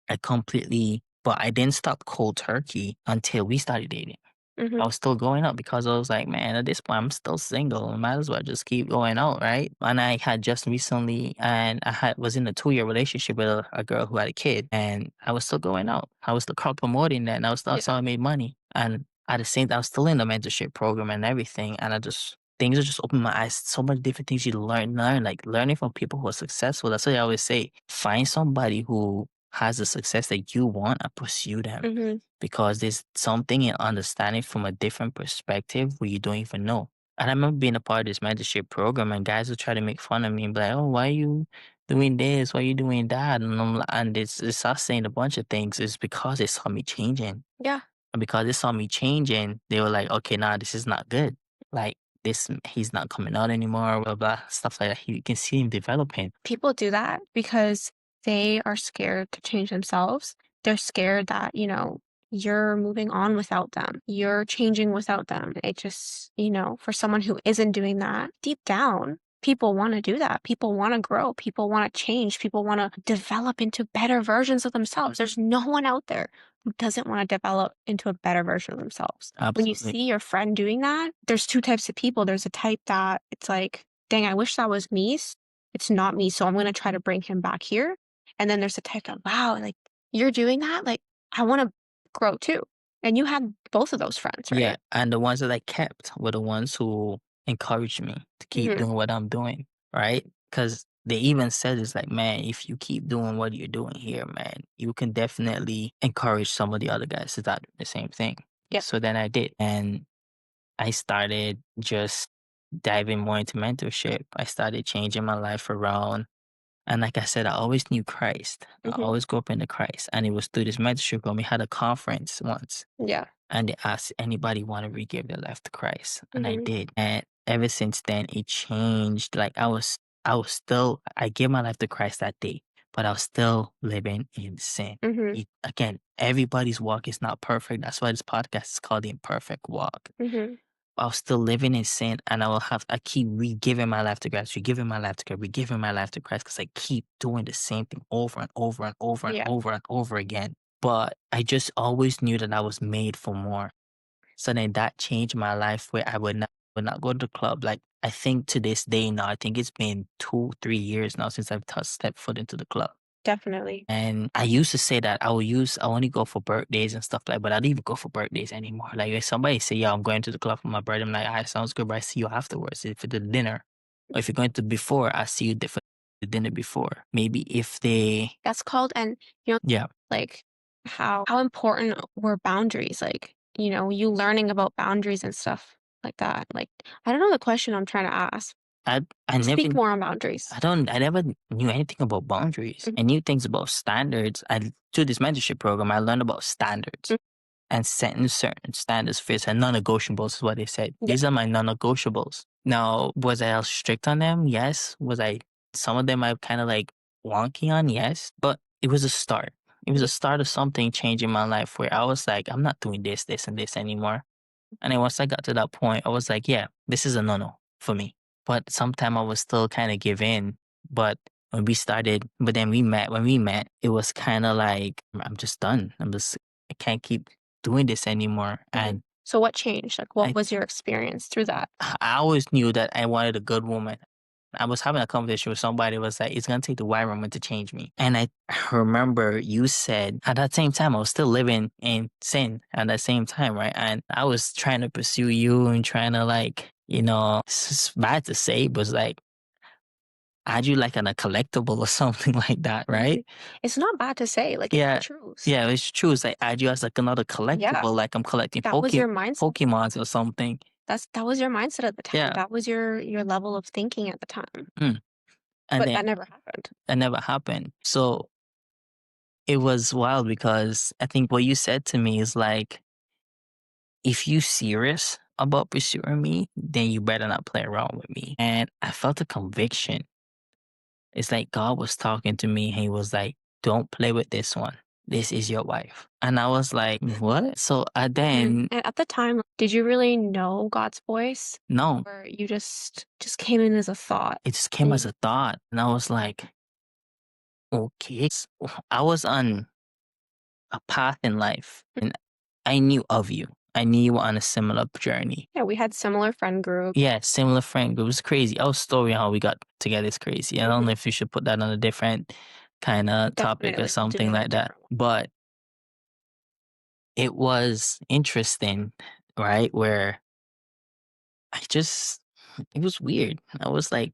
[SPEAKER 2] I completely but I didn't stop cold turkey until we started dating. I
[SPEAKER 1] Mhm.
[SPEAKER 2] was still going out because I was like, man, at this point, I'm still single. I might as well just keep going out, right? And I had just recently, and was in a 2 year relationship with a girl who had a kid, and I was still going out. I was still crowd promoting that, and I was still
[SPEAKER 1] Yeah.
[SPEAKER 2] I made money. And at the same time, I was still in the mentorship program and everything. And I just things are just opened my eyes. So much different things you learn, like learning from people who are successful. That's what I always say. Find somebody who has the success that you want and pursue them
[SPEAKER 1] Mhm.
[SPEAKER 2] because there's something in understanding from a different perspective where you don't even know. And I remember being a part of this mentorship program, and guys would try to make fun of me and be like, "Oh, why are you doing this? Why are you doing that?" And it's us saying a bunch of things. It's because they saw me changing,
[SPEAKER 1] Yeah.
[SPEAKER 2] and because they saw me changing, they were like, "Okay, nah, this is not good. Like this, he's not coming out anymore. Blah blah stuff like that. You can see him developing."
[SPEAKER 1] People do that because they are scared to change themselves. They're scared that, you're moving on without them. You're changing without them. It just, for someone who isn't doing that, deep down, people want to do that. People want to grow. People want to change. People want to develop into better versions of themselves. There's no one out there who doesn't want to develop into a better version of themselves. When you
[SPEAKER 2] Absolutely.
[SPEAKER 1] see your friend doing that, there's two types of people. There's a type that it's like, dang, I wish that was me. It's not me, so I'm gonna try to bring him back here. And then there's a type that, wow, like, you're doing that? Like, I wanna grow too. And you had both of those friends,
[SPEAKER 2] Yeah,
[SPEAKER 1] right?
[SPEAKER 2] and the ones that I kept were the ones who encouraged me to keep
[SPEAKER 1] Mhm,
[SPEAKER 2] doing what I'm doing, right? Because they even said it's like, man, if you keep doing what you're doing here, man, you can definitely encourage some of the other guys to start doing the same thing.
[SPEAKER 1] yep,
[SPEAKER 2] So then I did, and I started just diving more into mentorship. I started changing my life around. And like I said, I always knew Christ. I
[SPEAKER 1] mhm,
[SPEAKER 2] always grew up in the Christ. And it was through this mentorship when we had a conference once
[SPEAKER 1] yeah,
[SPEAKER 2] and they asked anybody want to re-give their life to Christ, and I
[SPEAKER 1] mhm,
[SPEAKER 2] did. And ever since then, it changed. Like I was still, I gave my life to Christ that day, but I was still living in sin.
[SPEAKER 1] mhm,
[SPEAKER 2] Again, everybody's walk is not perfect. That's why this podcast is called the Imperfect Walk.
[SPEAKER 1] mhm,
[SPEAKER 2] I was still living in sin, and I keep re-giving my life to Christ, re-giving my life to Christ, re-giving my life to Christ, because I keep doing the same thing over and over and over and
[SPEAKER 1] yeah,
[SPEAKER 2] over and over again. But I just always knew that I was made for more. So then that changed my life where I would not go to the club. Like I think to this day now, I think it's been 2, 3 years now since I've stepped foot into the club.
[SPEAKER 1] definitely.
[SPEAKER 2] And I used to say that I only go for birthdays and stuff like, but I don't even go for birthdays anymore. Like if somebody say, "Yeah, I'm going to the club for my birthday," I'm like, "Ah, sounds good," but I see you afterwards. If it's the dinner, or if you're going to before, I see you for the dinner before. Maybe if they,
[SPEAKER 1] That's called and,
[SPEAKER 2] yeah,
[SPEAKER 1] like, how important were boundaries, like, you learning about boundaries and stuff like that, like, I don't know the question I'm trying to ask.
[SPEAKER 2] I never
[SPEAKER 1] Speak more on boundaries.
[SPEAKER 2] I never knew anything about boundaries.
[SPEAKER 1] Mhm,
[SPEAKER 2] I knew things about standards. Through this mentorship program, I learned about standards
[SPEAKER 1] mm,
[SPEAKER 2] and setting certain standards first and non-negotiables is what they said.
[SPEAKER 1] yeah,
[SPEAKER 2] These are my non-negotiables. Now, was I all strict on them? Yes. Was I some of them I kind of like wonky on? Yes. But it was a start. It was
[SPEAKER 1] yeah,
[SPEAKER 2] a start of something changing my life where I was like, I'm not doing this, this, and this anymore. And then once I got to that point, I was like, yeah, this is a no-no for me. But sometime I was still kind of give in. But but then we met. When we met, it was kind of like, I'm just done. I can't keep doing this anymore.
[SPEAKER 1] mhm.
[SPEAKER 2] And
[SPEAKER 1] So what changed? Like, what
[SPEAKER 2] I,
[SPEAKER 1] was your experience through that?
[SPEAKER 2] I always knew that I wanted a good woman. I was having a conversation with somebody was like, it's gonna take the white woman to change me. And I remember you said at that same time I was still living in sin at that same time, right? And I was trying to pursue you and trying to like, it's bad to say, but it's like add you like on a collectible or something like that,
[SPEAKER 1] Mhm.
[SPEAKER 2] right?
[SPEAKER 1] It's not bad to say, like, it's the
[SPEAKER 2] Yeah.
[SPEAKER 1] truth.
[SPEAKER 2] Yeah, it's true. It's like add you as like another
[SPEAKER 1] Yeah,
[SPEAKER 2] collectible, like I'm collecting
[SPEAKER 1] that was your mindset.
[SPEAKER 2] Pokemons or something.
[SPEAKER 1] That was your mindset at the time.
[SPEAKER 2] Yeah.
[SPEAKER 1] That was your level of thinking at the time,
[SPEAKER 2] Mm. And
[SPEAKER 1] but
[SPEAKER 2] then
[SPEAKER 1] that never happened.
[SPEAKER 2] that never happened. So it was wild because I think what you said to me is like, if you serious about pursuing me, then you better not play around with me. And I felt a conviction It's like God was talking to me. He was like, "Don't play with this one. This is your wife." And I was like, "What?" So I then
[SPEAKER 1] And at the time, did you really know God's voice,
[SPEAKER 2] no,
[SPEAKER 1] or you just came in as a thought?
[SPEAKER 2] it just came
[SPEAKER 1] And
[SPEAKER 2] as
[SPEAKER 1] you
[SPEAKER 2] a thought, and I was like, "Okay." I was on a path in life, and I knew of you. I knew you were on a similar journey.
[SPEAKER 1] Yeah, we had similar friend group.
[SPEAKER 2] Yeah, similar friend group. It was crazy. Our story, how we got together, is crazy. I don't know
[SPEAKER 1] Mhm.
[SPEAKER 2] if you should put that on a different kind of topic or
[SPEAKER 1] Definitely, we'll do it
[SPEAKER 2] something
[SPEAKER 1] on a
[SPEAKER 2] like that.
[SPEAKER 1] different one.
[SPEAKER 2] But it was interesting, right? Where I just, it was weird. I was like,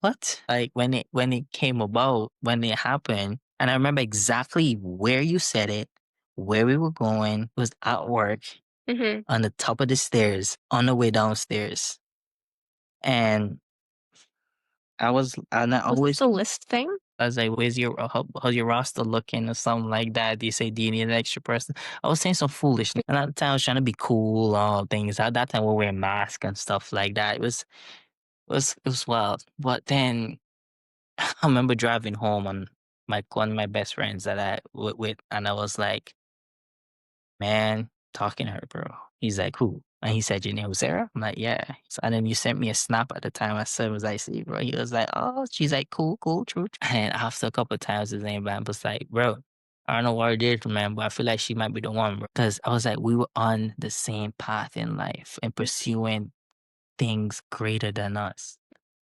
[SPEAKER 2] what? Like when it came about, when it happened, and I remember exactly where you said it, where we were going. It was at work
[SPEAKER 1] Mhm.
[SPEAKER 2] on the top of the stairs on the way downstairs, and and I
[SPEAKER 1] Was this
[SPEAKER 2] always
[SPEAKER 1] a list thing?
[SPEAKER 2] I was like, "Where's your how's your roster looking?" or something like that. Do you say, "Do you need an extra person?" I was saying some foolishness, and at the time I was trying to be cool, all things. At that time, we were wearing masks and stuff like that. It was wild. But then I remember driving home on my one of my best friends that I with, and I was like, "Man, talking to her, bro." He's like, "Who?" And he said, "Your name was Sarah?" I'm like, "Yeah." So, and then you sent me a snap at the time. I said, "Was I see, bro?" He was like, "Oh," she's like, "Cool, cool, true." And after a couple of times, his name back was like, "Bro, I don't know what it is, man, but I feel like she might be the one, bro." Because I was like, we were on the same path in life and pursuing things greater than us.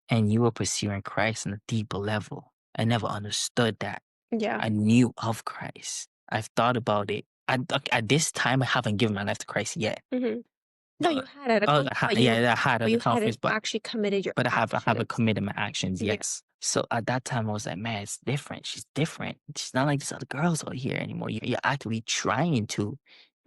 [SPEAKER 2] And you were pursuing Christ on a deeper level. I never understood that.
[SPEAKER 1] Yeah.
[SPEAKER 2] I knew of Christ. I've thought about it. At this time, I haven't given my life to Christ yet.
[SPEAKER 1] Mhm. No, you had at a
[SPEAKER 2] Oh,
[SPEAKER 1] conference, but
[SPEAKER 2] yeah, I had
[SPEAKER 1] but
[SPEAKER 2] at the
[SPEAKER 1] you hadn't
[SPEAKER 2] conference, but
[SPEAKER 1] actually committed your
[SPEAKER 2] I haven't
[SPEAKER 1] actions.
[SPEAKER 2] committed my actions.
[SPEAKER 1] Yeah.
[SPEAKER 2] Yes. So at that time, I was like, man, it's different. She's different. She's not like these other girls out here anymore. You're actively trying to.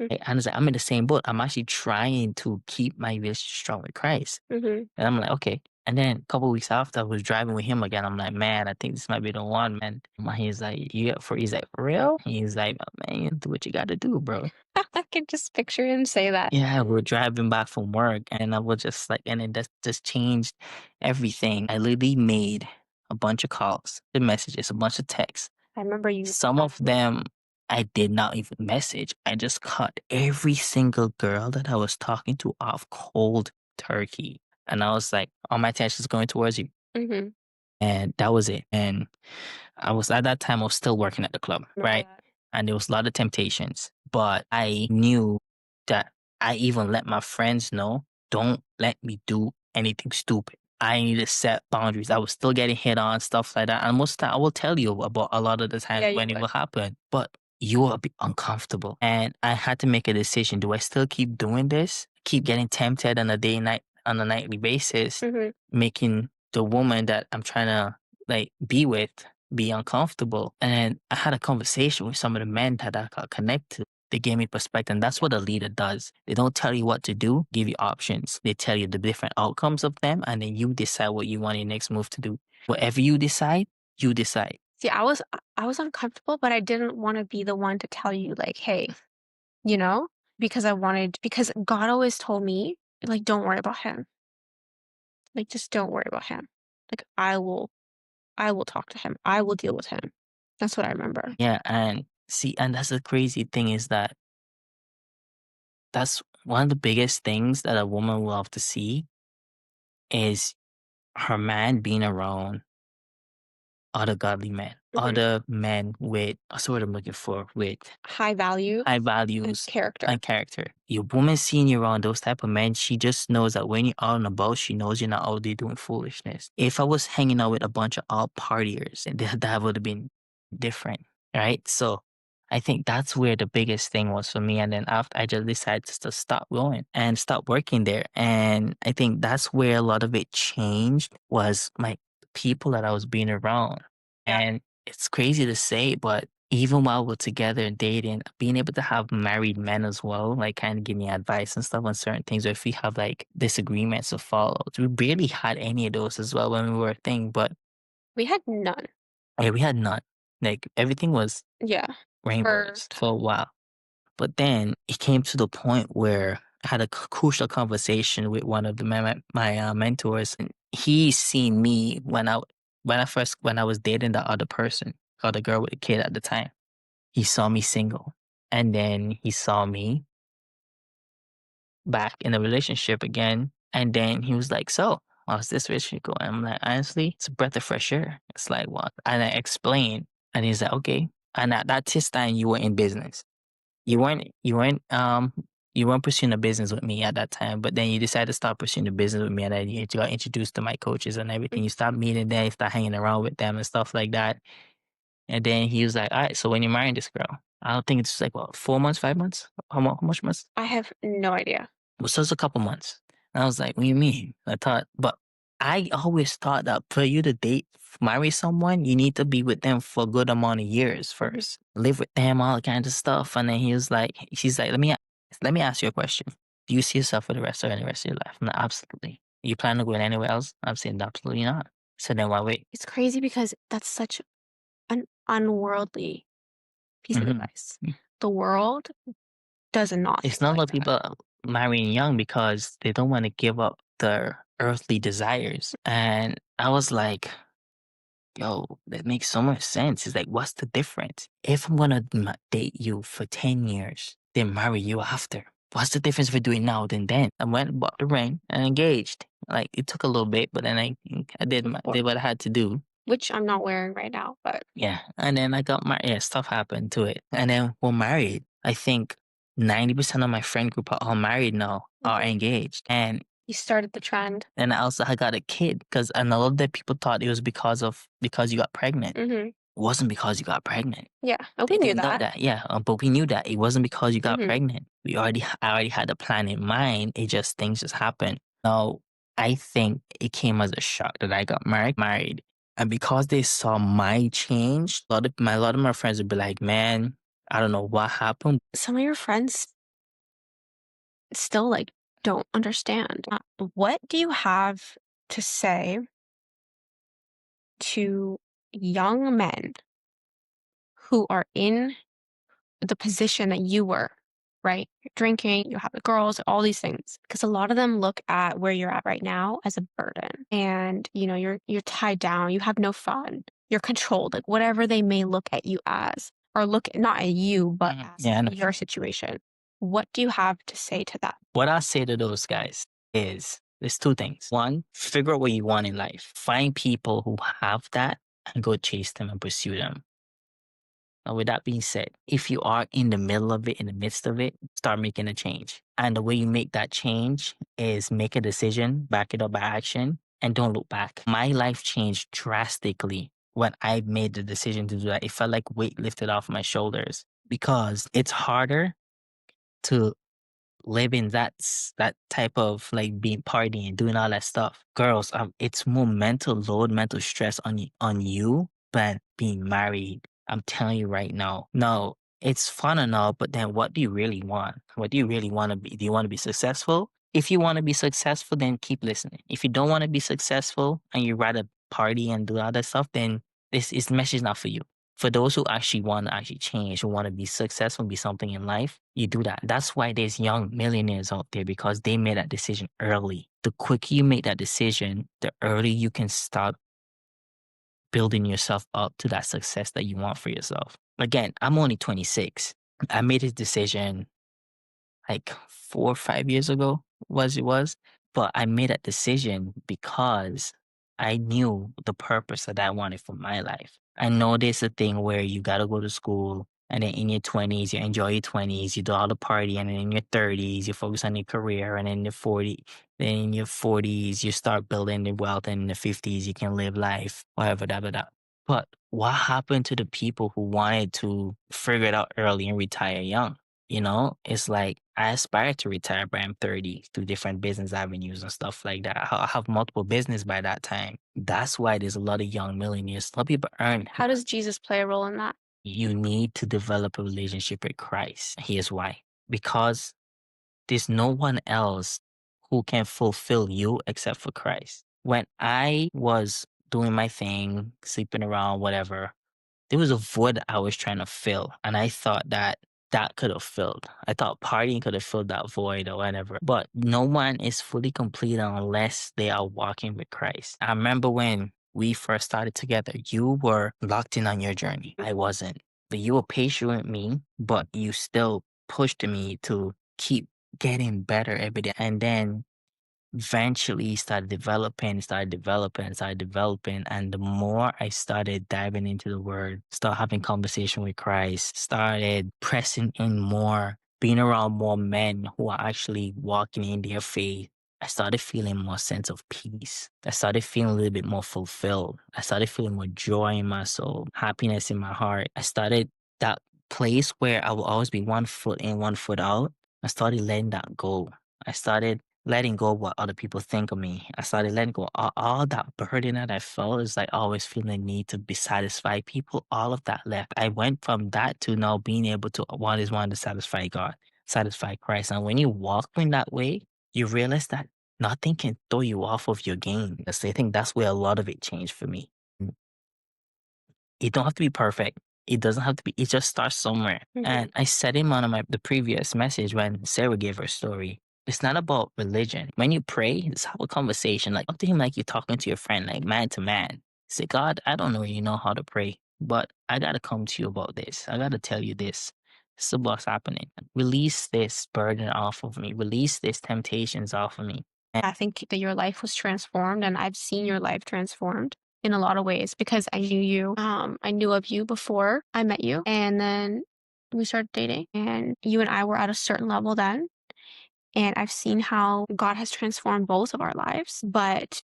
[SPEAKER 1] Mm.
[SPEAKER 2] And I was like, I'm in the same boat. I'm actually trying to keep my relationship strong with Christ.
[SPEAKER 1] Mhm.
[SPEAKER 2] And I'm like, okay. And then a couple weeks after, I was driving with him again. I'm like, man, I think this might be the one, man. He's like, he's like, for real? He's like, oh, man, you do what you got to do, bro.
[SPEAKER 1] I can just picture him say that.
[SPEAKER 2] Yeah, we're driving back from work, and I was just like, and it just changed everything. I literally made a bunch of calls, the messages, a bunch of texts.
[SPEAKER 1] I remember you
[SPEAKER 2] Some of them I did not even message. I just cut every single girl that I was talking to off cold turkey. And I was like, all my attention is going towards you.
[SPEAKER 1] Mhm.
[SPEAKER 2] And that was it. And I was at that time I was still working at the club,
[SPEAKER 1] Remember
[SPEAKER 2] right?
[SPEAKER 1] that.
[SPEAKER 2] And there was a lot of temptations. But I knew that I even let my friends know, don't let me do anything stupid. I need to set boundaries. I was still getting hit on, stuff like that. And most of the time, I will tell you about a lot of the times
[SPEAKER 1] Yeah, you
[SPEAKER 2] when it
[SPEAKER 1] would.
[SPEAKER 2] will happen. But you will be uncomfortable. And I had to make a decision. Do I still keep doing this? Keep getting tempted on a nightly basis,
[SPEAKER 1] Mhm.
[SPEAKER 2] making the woman that I'm trying to like be with be uncomfortable. And I had a conversation with some of the men that I got connected. They gave me perspective. And that's what a leader does. They don't tell you what to do, give you options. They tell you the different outcomes of them, and then you decide what you want your next move to do. Whatever you decide, you decide.
[SPEAKER 1] See, I was uncomfortable, but I didn't wanna be the one to tell you, like, "Hey," you know? Because God always told me, like, "Don't worry about him. Like, just don't worry about him. Like, I will talk to him. I will deal with him." That's what I remember.
[SPEAKER 2] Yeah, and see, and that's the crazy thing is that that's one of the biggest things that a woman will have to see is her man being around other godly men,
[SPEAKER 1] Mhm.
[SPEAKER 2] other men with that's what I'm looking for, with
[SPEAKER 1] High value
[SPEAKER 2] high
[SPEAKER 1] and
[SPEAKER 2] values
[SPEAKER 1] character.
[SPEAKER 2] and character. Your woman seeing you around those type of men, she just knows that when you're out and about, she knows you're not out there doing foolishness. If I was hanging out with a bunch of out partiers, that would have been different, right? So I think that's where the biggest thing was for me. And then after I just decided to stop going and stop working there. And I think that's where a lot of it changed was my people that I was being around.
[SPEAKER 1] Yeah.
[SPEAKER 2] And it's crazy to say, but even while we're together and dating, being able to have married men as well, like kind of give me advice and stuff on certain things, or if we have like disagreements or fallouts, we barely had any of those as well when we were a thing, but
[SPEAKER 1] We had none.
[SPEAKER 2] yeah, we had none. Like everything was
[SPEAKER 1] Yeah. For
[SPEAKER 2] rainbows for a while. But then it came to the point where I had a crucial conversation with one of my mentors, and he seen me when when I was dating the other person, or the girl with the kid at the time, he saw me single. And then he saw me back in a relationship again. And then he was like, "So, how's this relationship going?" I'm like, "Honestly, it's a breath of fresh air." It's like, "What?" And I explained, and he's like, "Okay." And at that time, you were in business. You weren't, you weren't, you weren't pursuing a business with me at that time, but then you decided to start pursuing the business with me, and then you got introduced to my coaches and everything. You start meeting them, you start hanging around with them and stuff like that. And then he was like, "All right, so when you're marrying this girl?" I don't think it's like what, 4 months, 5 months? How much months?
[SPEAKER 1] I have no idea.
[SPEAKER 2] Well, so it's a couple months. And I was like, "What do you mean?" But I always thought that for you to marry someone, you need to be with them for a good amount of years
[SPEAKER 1] Mhm.
[SPEAKER 2] first, live with them, all kinds of stuff. And then she's like, let me ask you a question. Do you see yourself for the rest of your life? I'm like, absolutely. You plan on going anywhere else? I'm saying absolutely not. So then why wait?
[SPEAKER 1] It's crazy because that's such an unworldly piece of
[SPEAKER 2] hmm
[SPEAKER 1] advice. The world does not
[SPEAKER 2] It's
[SPEAKER 1] think
[SPEAKER 2] not a lot
[SPEAKER 1] like
[SPEAKER 2] of
[SPEAKER 1] that.
[SPEAKER 2] people marrying young because they don't want to give up their earthly desires. And I was like, yo, that makes so much sense. It's like, what's the difference? If I'm gonna date you for 10 years, then marry you after, what's the difference for doing now than then? I went and bought the ring and engaged. Like, it took a little bit, but then I did what I had to do.
[SPEAKER 1] Which I'm not wearing right now, but
[SPEAKER 2] Yeah. And then I got married. Yeah, stuff happened to it. And then we're married. I think 90% of my friend group are all married now, are
[SPEAKER 1] Mhm.
[SPEAKER 2] engaged.
[SPEAKER 1] You started the trend.
[SPEAKER 2] And also I got a kid and a lot of the people thought it was because you got pregnant.
[SPEAKER 1] Mhm.
[SPEAKER 2] It wasn't because you got pregnant.
[SPEAKER 1] Yeah, and
[SPEAKER 2] They
[SPEAKER 1] we knew
[SPEAKER 2] didn't know
[SPEAKER 1] that.
[SPEAKER 2] that. Yeah, but we knew that it wasn't because you got
[SPEAKER 1] Mhm.
[SPEAKER 2] pregnant. I already had a plan in mind. Things just happened. Now, I think it came as a shock that I got married. And because they saw my change, a lot of my friends would be like, "Man, I don't know what happened."
[SPEAKER 1] Some of your friends still, like, don't understand. What do you have to say to young men who are in the position that you were, right? You're drinking, you have the girls, all these things. Because a lot of them look at where you're at right now as a burden. And, you're tied down, you have no fun, you're controlled, like whatever they may look at you as, or look not at you, but as
[SPEAKER 2] Yeah, and
[SPEAKER 1] your situation. What do you have to say to that?
[SPEAKER 2] what I say to those guys is there's two things. One, figure out what you want in life. Find people who have that and go chase them and pursue them. Now, with that being said, if you are in the middle of it, in the midst of it, start making a change. And the way you make that change is make a decision, back it up by action, and don't look back. My life changed drastically when I made the decision to do that. It felt like weight lifted off my shoulders because it's harder to live in that type of like being partying, doing all that stuff. Girls, it's more mental load, mental stress on you than being married. I'm telling you right now. No, it's fun and all, but then what do you really want? What do you really want to be? Do you want to be successful? If you want to be successful, then keep listening. If you don't want to be successful and you rather party and do all that stuff, then this message not for you. For those who actually want to actually change, who want to be successful, be something in life, you do that. That's why there's young millionaires out there because they made that decision early. The quicker you make that decision, the earlier you can start building yourself up to that success that you want for yourself. Again, I'm only 26. I made a decision like 4 or 5 years ago was, but I made that decision because I knew the purpose that I wanted for my life. I know there's a thing where you gotta go to school and then in your 20s, you enjoy your 20s, you do all the party, and then in your 30s, you focus on your career, and in your then in your 40s, you start building the wealth, and in the 50s, you can live life, whatever, da, da, da. But what happened to the people who wanted to figure it out early and retire young? It's like I aspire to retire by I'm 30 through different business avenues and stuff like that. I'll have multiple business by that time. That's why there's a lot of young millionaires. A lot of people earn.
[SPEAKER 1] How does Jesus play a role in that?
[SPEAKER 2] You need to develop a relationship with Christ. Here's why. Because there's no one else who can fulfill you except for Christ. When I was doing my thing, sleeping around, whatever, there was a void that I was trying to fill, and I thought that could have filled. I thought partying could have filled that void or whatever. But no one is fully complete unless they are walking with Christ. I remember when we first started together, you were locked in on your journey. I wasn't. But you were patient with me, but you still pushed me to keep getting better every day. And then eventually started developing. And the more I started diving into the word, start having conversation with Christ, started pressing in more, being around more men who are actually walking in their faith, I started feeling more sense of peace. I started feeling a little bit more fulfilled. I started feeling more joy in my soul, happiness in my heart. I started that place where I will always be one foot in, one foot out. I started letting that go. I started letting go of what other people think of me. I started letting go all that burden that I felt is like always feeling the need to be satisfied people. All of that left. I went from that to now being able to want to satisfy God, satisfy Christ. And when you walk in that way, you realize that nothing can throw you off of your game. Because I think that's where a lot of it changed for me. It don't have to be perfect. It doesn't have to be. It just starts somewhere. And I said in one of the previous message when Sarah gave her story. It's not about religion. When you pray, just have a conversation. Like talk to him like you're talking to your friend, like man to man. Say, God, I don't know you know how to pray, but I gotta come to you about this. I gotta tell you this. This is what's happening. Release this burden off of me. Release these temptations off of me. I think that your life was transformed, and I've seen your life transformed in a lot of ways because I knew you. I knew of you before I met you, and then we started dating, and you and I were at a certain level then. And I've seen how God has transformed both of our lives, but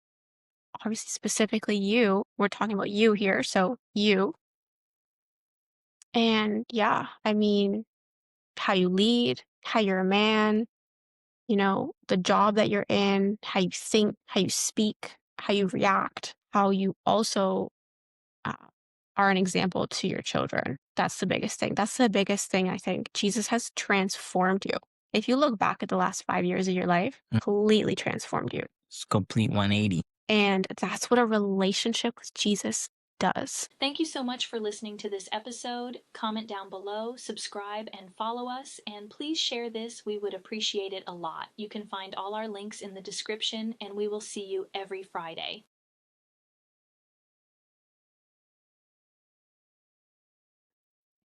[SPEAKER 2] obviously, specifically you, we're talking about you here. So, you. And yeah, I mean, how you lead, how you're a man, the job that you're in, how you think, how you speak, how you react, how you also uh, are an example to your children. That's the biggest thing. That's the biggest thing I think. Jesus has transformed you. If you look back at the last 5 years of your life, completely transformed you. It's complete 180. And that's what a relationship with Jesus does.
[SPEAKER 3] Thank you so much for listening to this episode. Comment down below, subscribe, and follow us. And please share this. We would appreciate it a lot. You can find all our links in the description, and we will see you every Friday.